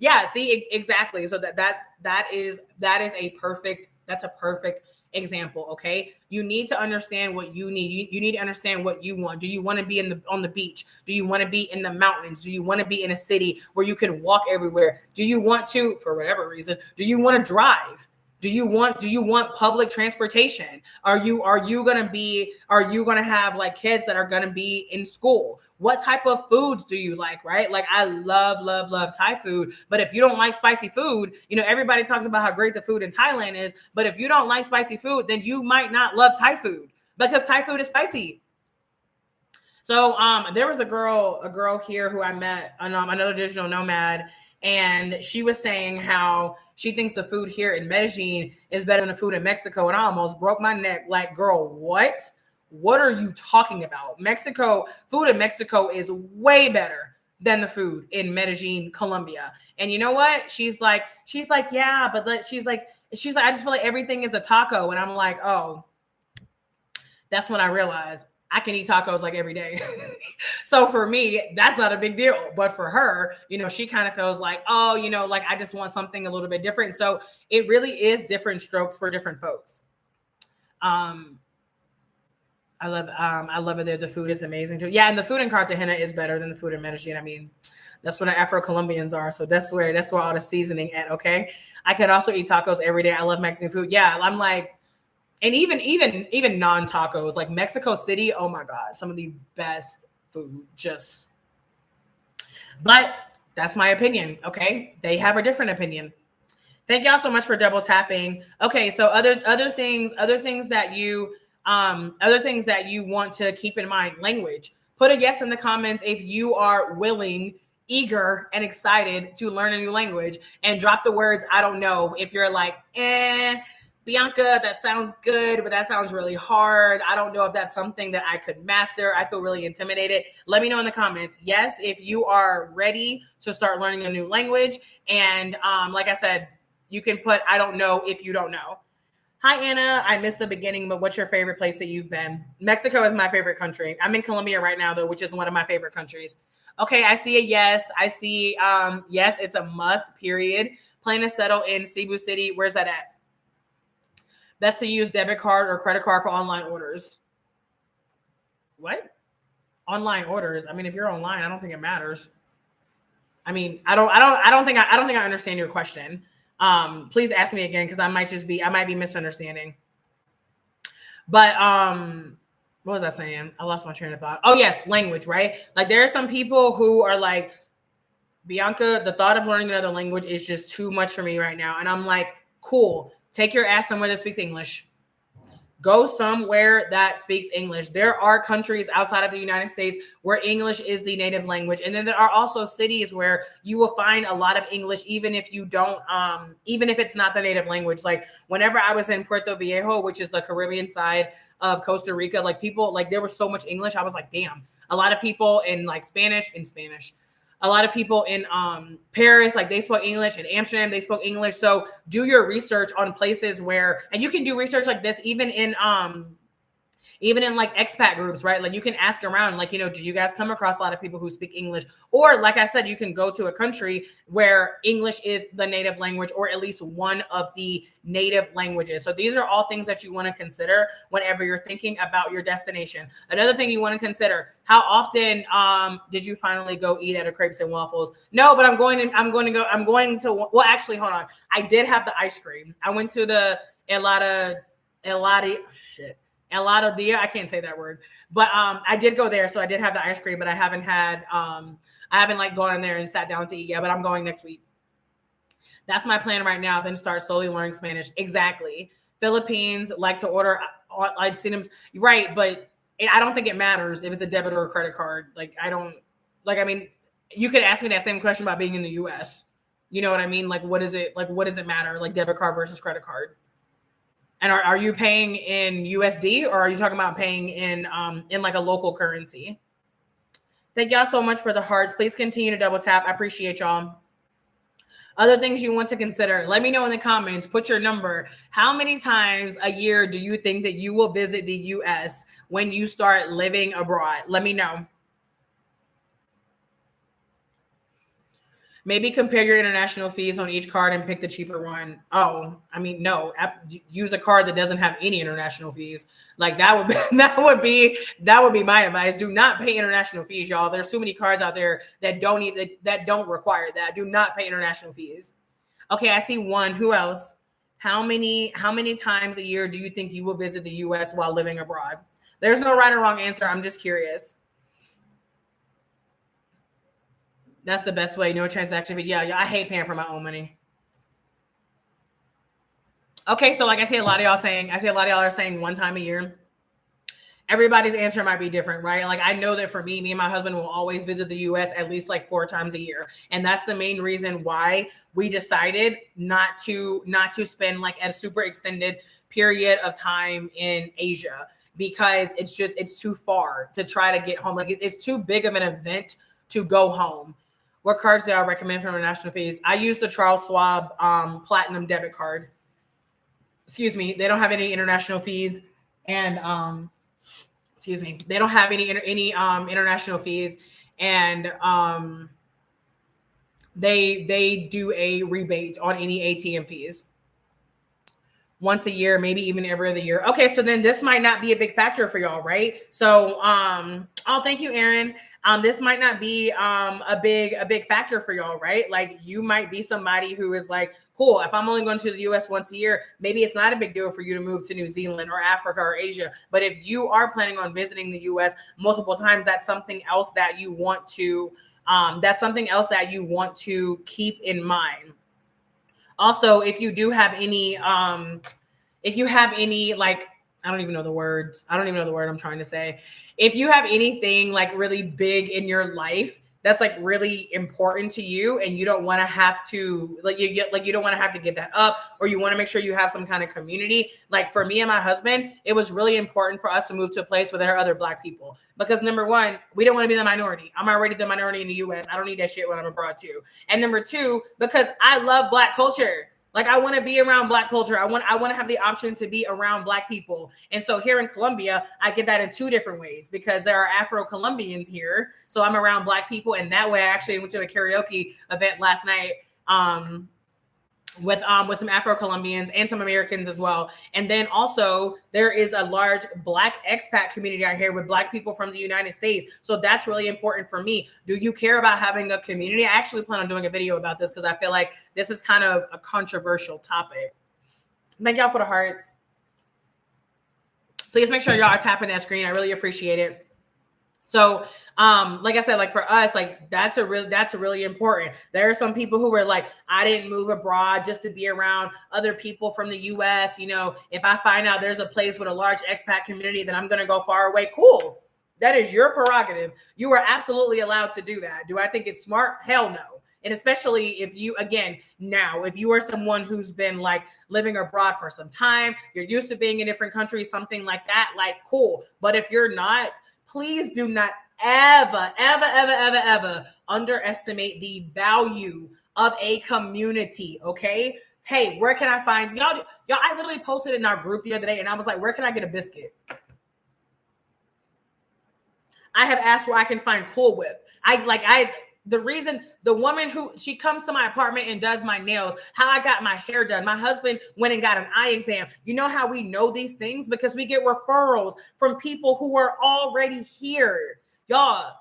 Yeah, see, exactly. So that is a perfect example. Okay. You need to understand what you need. You need to understand what you want. Do you want to be on the beach? Do you want to be in the mountains? Do you want to be in a city where you can walk everywhere? Do you want to, for whatever reason, do you want to drive? Do you want public transportation? Are you going to have like kids that are going to be in school? What type of foods do you like, right? Like, I love Thai food, but if you don't like spicy food, everybody talks about how great the food in Thailand is, but if you don't like spicy food, then you might not love Thai food because Thai food is spicy. So there was a girl here who I met, another digital nomad, and she was saying how she thinks the food here in Medellin is better than the food in Mexico. And I almost broke my neck. Like, girl, what? What are you talking about? Food in Mexico is way better than the food in Medellin, Colombia. And you know what? She's like, yeah, but she's like, I just feel like everything is a taco. And I'm like, oh, that's when I realized I can eat tacos like every day. So for me, that's not a big deal. But for her, she kind of feels like, oh, like I just want something a little bit different. So it really is different strokes for different folks. I love it there. The food is amazing too. Yeah, and the food in Cartagena is better than the food in Medellin. I mean, that's where the Afro-Colombians are. So that's where all the seasoning at. Okay. I could also eat tacos every day. I love Mexican food. Yeah, I'm like, and even non-tacos, like Mexico City, oh my God, some of the best food, but that's my opinion, okay? They have a different opinion. Thank y'all so much for double tapping. Okay, so other things that you want to keep in mind: language. Put a yes in the comments if you are willing, eager, and excited to learn a new language, and drop the words I don't know if you're like, Bianca, that sounds good, but that sounds really hard. I don't know if that's something that I could master. I feel really intimidated. Let me know in the comments. Yes, if you are ready to start learning a new language. And like I said, you can put I don't know if you don't know. Hi, Anna. I missed the beginning, but what's your favorite place that you've been? Mexico is my favorite country. I'm in Colombia right now, though, which is one of my favorite countries. Okay, I see a yes. I see yes, it's a must, period. Plan to settle in Cebu City. Where's that at? Best to use debit card or credit card for online orders. What? Online orders? I mean, if you're online, I don't think it matters. I mean, I don't think I understand your question. Please ask me again because I might be misunderstanding. But what was I saying? I lost my train of thought. Oh yes, language, right? Like there are some people who are like, Bianca, the thought of learning another language is just too much for me right now. And I'm like, cool. Take your ass somewhere that speaks English. Go somewhere that speaks English. There are countries outside of the United States where English is the native language. And then there are also cities where you will find a lot of English, even if you don't, even if it's not the native language. Like whenever I was in Puerto Viejo, which is the Caribbean side of Costa Rica, like people, like there was so much English. I was like, damn, a lot of people in like Spanish. A lot of people in Paris, like they spoke English. In Amsterdam, they spoke English. So do your research on places where, and you can do research like this even in like expat groups, right? Like you can ask around, like, you know, do you guys come across a lot of people who speak English? Or like I said, you can go to a country where English is the native language or at least one of the native languages. So these are all things that you want to consider whenever you're thinking about your destination. Another thing you want to consider, how often did you finally go eat at a Crepes and Waffles? No, but I'm going to, well, actually, hold on. I did have the ice cream. I went to the Helado Dia. I can't say that word, but I did go there, so I did have the ice cream, but I haven't like gone in there and sat down to eat yet. But I'm going next week. That's my plan right now. Then start slowly learning Spanish. Exactly. Philippines like to order. I've seen them right, but I don't think it matters if it's a debit or a credit card. Like I don't like. I mean, you could ask me that same question about being in the U.S. You know what I mean? Like, what is it? Like, what does it matter? Like debit card versus credit card. And are you paying in USD or are you talking about paying in like a local currency? Thank y'all so much for the hearts. Please continue to double tap. I appreciate y'all. Other things you want to consider, let me know in the comments. Put your number. How many times a year do you think that you will visit the US when you start living abroad? Let me know. Maybe compare your international fees on each card and pick the cheaper one. Oh, I mean, no. Use a card that doesn't have any international fees. Like that would be that would be my advice. Do not pay international fees, y'all. There's too many cards out there that don't require that. Do not pay international fees. Okay, I see one. Who else? How many times a year do you think you will visit the US while living abroad? There's no right or wrong answer. I'm just curious. That's the best way. No transaction fees. Yeah, I hate paying for my own money. Okay, so like I see a lot of y'all are saying one time a year. Everybody's answer might be different, right? Like I know that for me and my husband will always visit the US at least like 4 times a year. And that's the main reason why we decided not to spend like a super extended period of time in Asia, because it's too far to try to get home. Like it's too big of an event to go home. What cards do I recommend for international fees? I use the Charles Schwab Platinum debit card. Excuse me. They don't have any international fees, and they don't have any international fees, and they do a rebate on any ATM fees once a year, maybe even every other year. Okay, so then this might not be a big factor for y'all, right? So, oh, thank you, Aaron. This might not be a big factor for y'all, right? Like you might be somebody who is like, cool, if I'm only going to the US once a year, maybe it's not a big deal for you to move to New Zealand or Africa or Asia. But if you are planning on visiting the US multiple times, that's something else that you want to keep in mind. Also, if you have any like I don't even know the words. I don't even know the word I'm trying to say. If you have anything like really big in your life that's like really important to you and you don't want to have to you don't want to have to give that up, or you want to make sure you have some kind of community. Like for me and my husband, it was really important for us to move to a place where there are other Black people, because number one, we don't want to be the minority. I'm already the minority in the US. I don't need that shit when I'm abroad too. And number two, because I love Black culture. Like I want to be around Black culture. I want to have the option to be around Black people. And so here in Colombia, I get that in two different ways, because there are Afro-Colombians here. So I'm around Black people. And that way I actually went to a karaoke event last night. With some Afro-Colombians and some Americans as well. And then also there is a large Black expat community out here with Black people from the United States. So that's really important for me. Do you care about having a community? I actually plan on doing a video about this because I feel like this is kind of a controversial topic. Thank y'all for the hearts. Please make sure y'all are tapping that screen. I really appreciate it. So, like I said, like for us, like that's a really important. There are some people who were like, I didn't move abroad just to be around other people from the US. You know, if I find out there's a place with a large expat community, then I'm going to go far away. Cool. That is your prerogative. You are absolutely allowed to do that. Do I think it's smart? Hell no. And especially if you, again, now, if you are someone who's been like living abroad for some time, you're used to being in different countries, something like that, like cool. But if you're not, please do not ever underestimate the value of a community, okay? Hey, where can I find y'all? I literally posted in our group the other day and I was like, where can I get a biscuit? I have asked where I can find Cool Whip. The reason the woman who she comes to my apartment and does my nails, how I got my hair done. My husband went and got an eye exam. You know how we know these things? Because we get referrals from people who are already here. Y'all,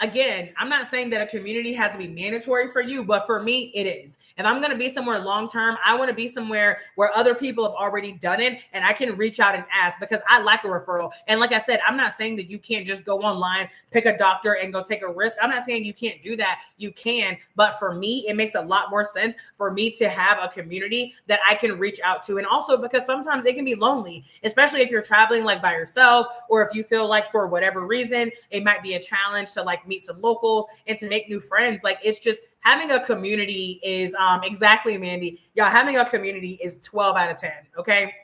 again, I'm not saying that a community has to be mandatory for you, but for me, it is. If I'm going to be somewhere long term, I want to be somewhere where other people have already done it and I can reach out and ask, because I like a referral. And like I said, I'm not saying that you can't just go online, pick a doctor and go take a risk. I'm not saying you can't do that. You can. But for me, it makes a lot more sense for me to have a community that I can reach out to. And also because sometimes it can be lonely, especially if you're traveling like by yourself, or if you feel like for whatever reason, it might be a challenge to like meet some locals and to make new friends. Like it's just having a community is exactly, Mandy. Y'all, having a community is 12 out of 10. Okay.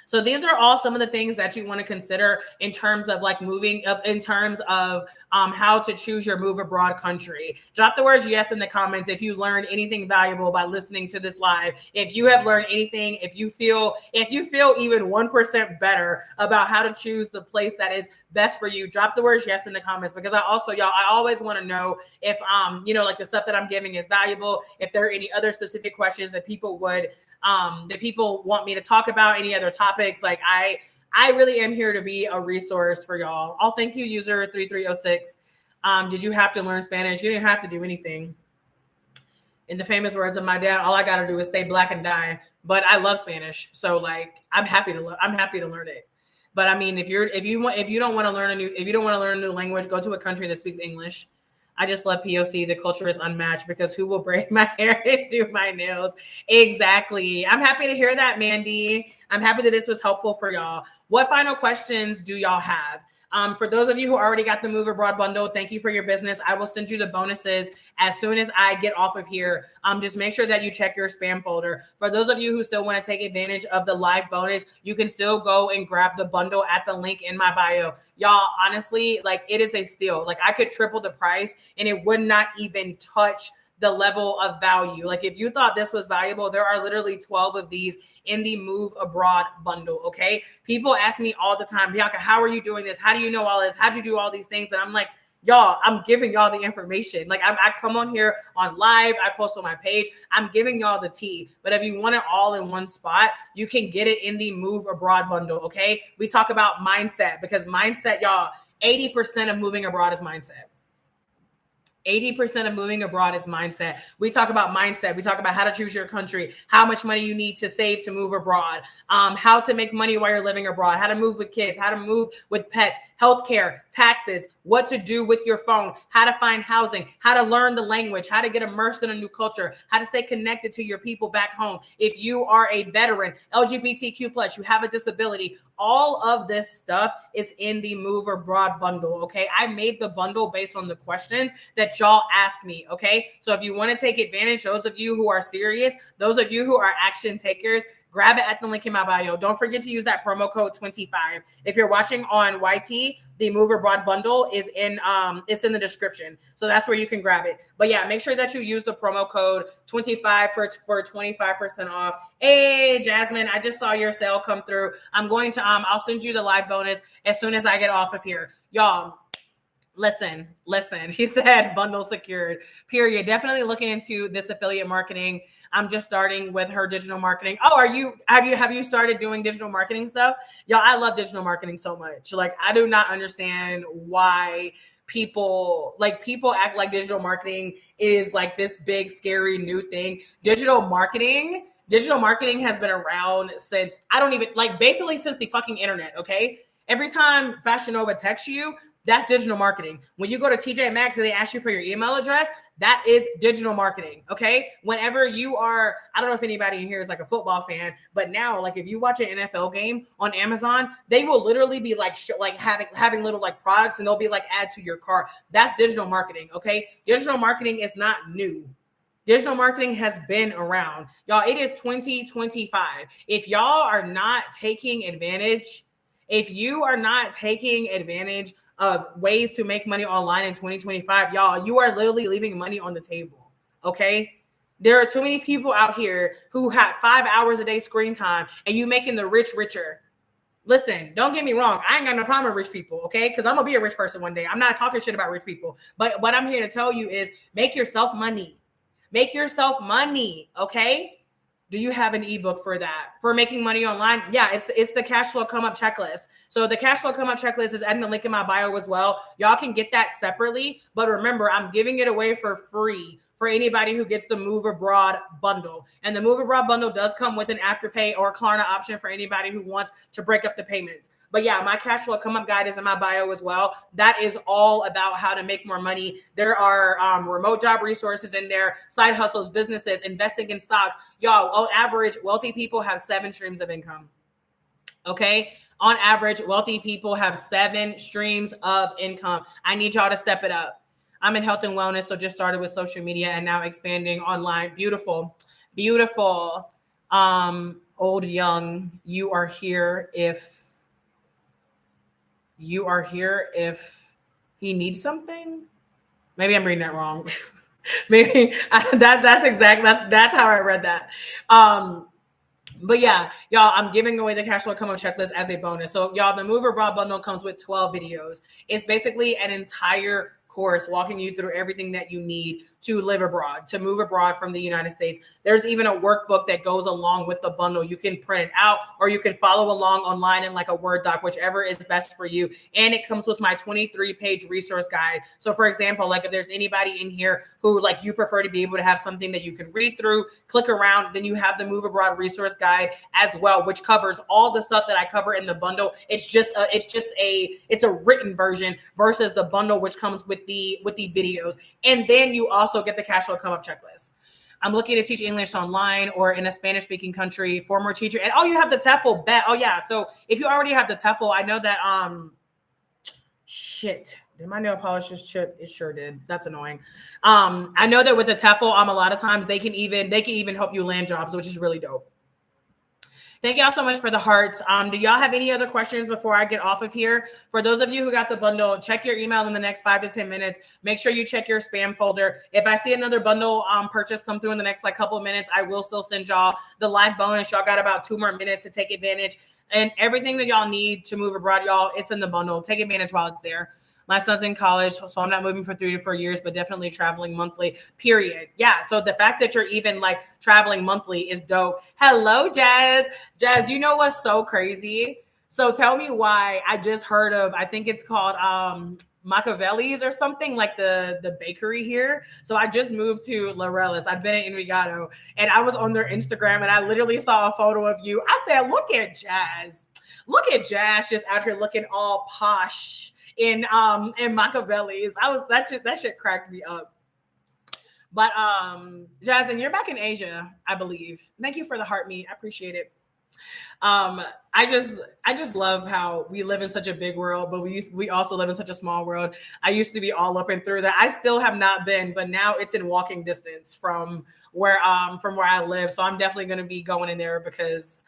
So these are all some of the things that you want to consider in terms of like moving up, in terms of how to choose your move abroad country. Drop the words yes in the comments if you learned anything valuable by listening to this live. If you have learned anything, if you feel even 1% better about how to choose the place that is best for you, drop the words yes in the comments, because I always want to know if like the stuff that I'm giving is valuable. If there are any other specific questions that people want me to talk about, any other topics, like I really am here to be a resource for y'all. Oh, thank you, user 3306. Did you have to learn Spanish? You didn't have to do anything. In the famous words of my dad, all I got to do is stay Black and die. But I love Spanish, so like I'm happy to learn it. But I mean, if you don't want to learn a new language, go to a country that speaks English. I just love POC. The culture is unmatched, because who will braid my hair and do my nails? Exactly. I'm happy to hear that, Mandy. I'm happy that this was helpful for y'all. What final questions do y'all have? For those of you who already got the Move Abroad bundle, thank you for your business. I will send you the bonuses as soon as I get off of here. Just make sure that you check your spam folder. For those of you who still want to take advantage of the live bonus, you can still go and grab the bundle at the link in my bio. Y'all, honestly, like it is a steal. Like I could triple the price and it would not even touch the level of value. Like if you thought this was valuable, there are literally 12 of these in the Move Abroad bundle. Okay. People ask me all the time, Bianca, how are you doing this? How do you know all this? How'd you do all these things? And I'm like, y'all, I'm giving y'all the information. Like I come on here on live, I post on my page, I'm giving y'all the tea. But if you want it all in one spot, you can get it in the Move Abroad bundle. Okay. We talk about mindset, because mindset, y'all, 80% of moving abroad is mindset. 80% of moving abroad is mindset. We talk about mindset. We talk about how to choose your country, how much money you need to save to move abroad, how to make money while you're living abroad, how to move with kids, how to move with pets, healthcare, taxes, what to do with your phone, how to find housing, how to learn the language, how to get immersed in a new culture, how to stay connected to your people back home. If you are a veteran, LGBTQ plus, you have a disability, all of this stuff is in the Move Abroad bundle. Okay. I made the bundle based on the questions that y'all ask me. Okay. So if you want to take advantage, those of you who are serious, those of you who are action takers, grab it at the link in my bio. Don't forget to use that promo code 25. If you're watching on YT, the Move Abroad bundle is it's in the description. So that's where you can grab it. But yeah, make sure that you use the promo code 25 for 25% off. Hey, Jasmine, I just saw your sale come through. I'm going to, I'll send you the live bonus as soon as I get off of here. Y'all, listen. He said bundle secured, period. Definitely looking into this affiliate marketing. I'm just starting with her digital marketing. Oh, have you started doing digital marketing stuff? Y'all, I love digital marketing so much. Like, I do not understand why people act like digital marketing is like this big, scary new thing. Digital marketing has been around since, basically since the fucking internet. Okay. Every time Fashion Nova texts you, that's digital marketing. When you go to TJ Maxx and they ask you for your email address, that is digital marketing. Okay. Whenever you are, I don't know if anybody in here is like a football fan, but now, like, if you watch an NFL game on Amazon, they will literally be like having little like products, and they'll be like add to your cart. That's digital marketing. Okay. Digital marketing is not new. Digital marketing has been around. Y'all, it is 2025. If y'all are not taking advantage, if you are not taking advantage of ways to make money online in 2025, y'all, you are literally leaving money on the table. Okay. There are too many people out here who have 5 hours a day screen time, and you making the rich richer. Listen, don't get me wrong. I ain't got no problem with rich people. Okay. Because I'm going to be a rich person one day. I'm not talking shit about rich people. But what I'm here to tell you is make yourself money. Make yourself money. Okay. Do you have an ebook for that? For making money online? Yeah, it's the cash flow come up checklist. So the cash flow come up checklist is in the link in my bio as well. Y'all can get that separately. But remember, I'm giving it away for free for anybody who gets the Move Abroad bundle. And the Move Abroad bundle does come with an Afterpay or Klarna option for anybody who wants to break up the payments. But yeah, my cash flow come up guide is in my bio as well. That is all about how to make more money. There are remote job resources in there, side hustles, businesses, investing in stocks. Y'all, on average, wealthy people have 7 streams of income. Okay. On average, wealthy people have 7 streams of income. I need y'all to step it up. I'm in health and wellness, so just started with social media and now expanding online. Beautiful. Old, young, you are here if he needs something. Maybe I'm reading that wrong. Maybe that's how I read that. But yeah, y'all, I'm giving away the cash flow come up checklist as a bonus. So y'all, the Move Abroad bundle comes with 12 videos. It's basically an entire course walking you through everything that you need to live abroad, to move abroad from the United States. There's even a workbook that goes along with the bundle. You can print it out, or you can follow along online in like a Word doc, whichever is best for you. And it comes with my 23-page resource guide. So for example, like if there's anybody in here who like you prefer to be able to have something that you can read through, click around, then you have the Move Abroad resource guide as well, which covers all the stuff that I cover in the bundle. It's a written version versus the bundle, which comes with the videos. And then you also get the cash flow come up checklist. I'm looking to teach English online or in a Spanish speaking country, former teacher. And you have the TEFL bet. Oh yeah. So if you already have the TEFL, I know that, did my nail polish just chip? It sure did. That's annoying. I know that with the TEFL, a lot of times they can even help you land jobs, which is really dope. Thank y'all so much for the hearts. Do y'all have any other questions before I get off of here? For those of you who got the bundle, check your email in the next 5 to 10 minutes. Make sure you check your spam folder. If I see another bundle purchase come through in the next couple of minutes, I will still send y'all the live bonus. Y'all got about 2 more minutes to take advantage. And everything that y'all need to move abroad, y'all, it's in the bundle. Take advantage while it's there. My son's in college, so I'm not moving for 3 to 4 years, but definitely traveling monthly, period. Yeah, so the fact that you're even like traveling monthly is dope. Hello, Jazz. Jazz, you know what's so crazy? So tell me why. I just heard of, I think it's called Machiavelli's or something, like the bakery here. So I just moved to Laurellis. I've been in Envigado, and I was on their Instagram, and I literally saw a photo of you. I said, "Look at Jazz! Look at Jazz just out here looking all posh in Machiavelli's." That shit cracked me up. But Jasmine, you're back in Asia, I believe. Thank you for the heart meet. I appreciate it. Um, I just love how we live in such a big world, but we also live in such a small world. I used to be all up and through that. I still have not been, but now it's in walking distance from where I live. So I'm definitely going to be going in there because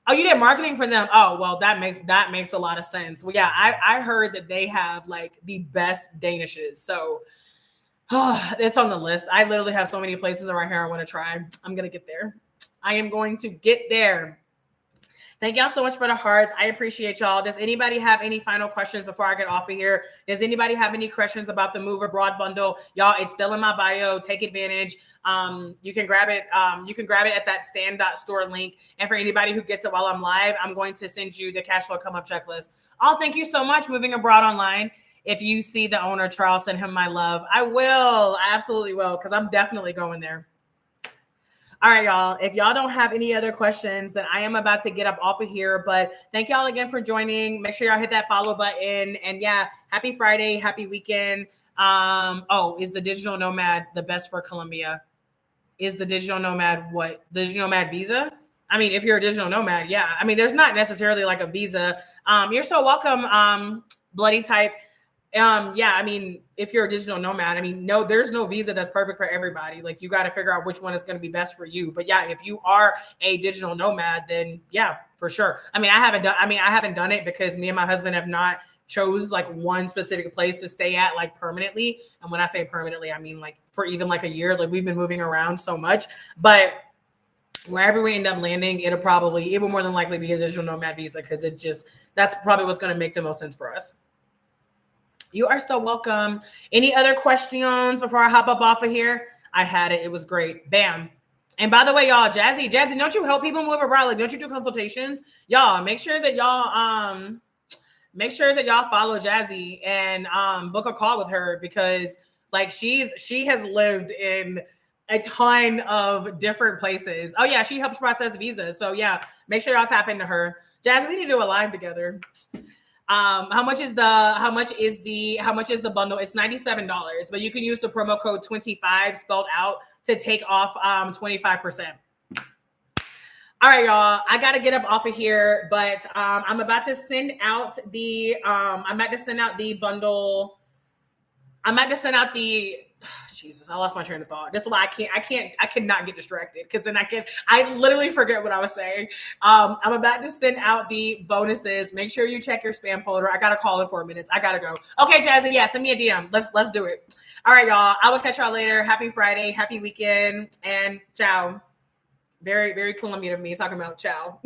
oh, you did marketing for them. Oh, well, that makes a lot of sense. Well, yeah, I heard that they have like the best danishes. So it's on the list. I literally have so many places around here I want to try. I'm gonna get there. I am going to get there. Thank y'all so much for the hearts. I appreciate y'all. Does anybody have any final questions before I get off of here? Does anybody have any questions about the Move Abroad bundle? Y'all, it's still in my bio. Take advantage. You can grab it. You can grab it at that stand.store link. And for anybody who gets it while I'm live, I'm going to send you the cash flow come up checklist. Oh, thank you so much. Moving Abroad Online. If you see the owner, Charles, send him my love. I will. I absolutely will, because I'm definitely going there. All right, y'all. If y'all don't have any other questions, then I am about to get up off of here. But thank y'all again for joining. Make sure y'all hit that follow button. And yeah, happy Friday, happy weekend. Is the digital nomad the best for Colombia? Is the digital nomad what? The digital nomad visa? I mean, if you're a digital nomad, yeah. I mean, there's not necessarily like a visa. You're so welcome, Bloody Type. Yeah, I mean, if you're a digital nomad, I mean, no, there's no visa that's perfect for everybody. Like, you got to figure out which one is going to be best for you. But yeah, if you are a digital nomad, then yeah, for sure. I haven't done it because me and my husband have not chose like one specific place to stay at like permanently. And when I say permanently, I mean like for even like a year. Like, we've been moving around so much, but wherever we end up landing, it'll probably even more than likely be a digital nomad visa, because that's probably what's going to make the most sense for us. You are so welcome. Any other questions before I hop up off of here? I had it. It was great. Bam. And by the way, y'all, Jazzy, don't you help people move abroad? Like, don't you do consultations? Y'all, make sure that y'all follow Jazzy and book a call with her, because like she has lived in a ton of different places. Oh yeah, she helps process visas. So yeah, make sure y'all tap into her. Jazzy, we need to do a live together. How much is the bundle? It's $97, but you can use the promo code 25 spelled out to take off 25%. All right, y'all. I gotta get up off of here, but I'm about to send out the bundle. I'm about to send out the Jesus, I lost my train of thought. That's why I cannot get distracted, because then I literally forget what I was saying. I'm about to send out the bonuses. Make sure you check your spam folder. I got to call in 4 minutes. I got to go. Okay, Jazzy, yeah, send me a DM. Let's do it. All right, y'all. I will catch y'all later. Happy Friday, happy weekend, and ciao. Very, very Colombian of me talking about ciao.